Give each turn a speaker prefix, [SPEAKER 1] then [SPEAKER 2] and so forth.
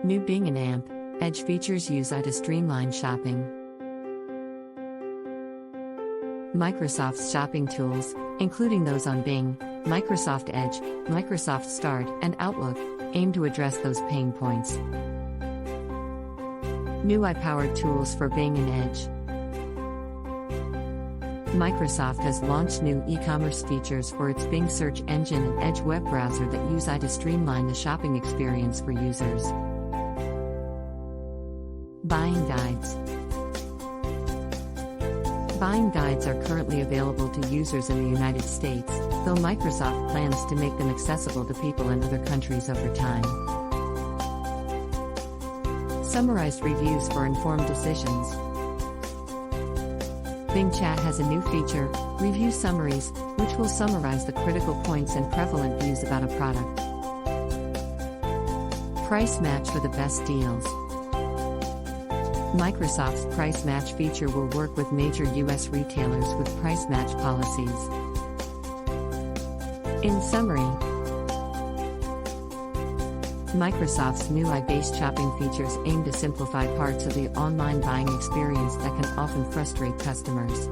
[SPEAKER 1] New Bing and AMP Edge features use AI to streamline shopping. Microsoft's shopping tools, including those on Bing, Microsoft Edge, Microsoft Start, and Outlook, aim to address those pain points. New AI-powered tools for Bing and Edge. Microsoft has launched new e-commerce features for its Bing search engine and Edge web browser that use AI to streamline the shopping experience for users. Buying guides. Buying guides are currently available to users in the United States, though Microsoft plans to make them accessible to people in other countries over time. Summarized reviews for informed decisions. Bing Chat has a new feature, Review Summaries, which will summarize the critical points and prevalent views about a product. Price Match for the best deals. Microsoft's Price Match feature will work with major U.S. retailers with price match policies. In summary, Microsoft's new AI-based shopping features aim to simplify parts of the online buying experience that can often frustrate customers.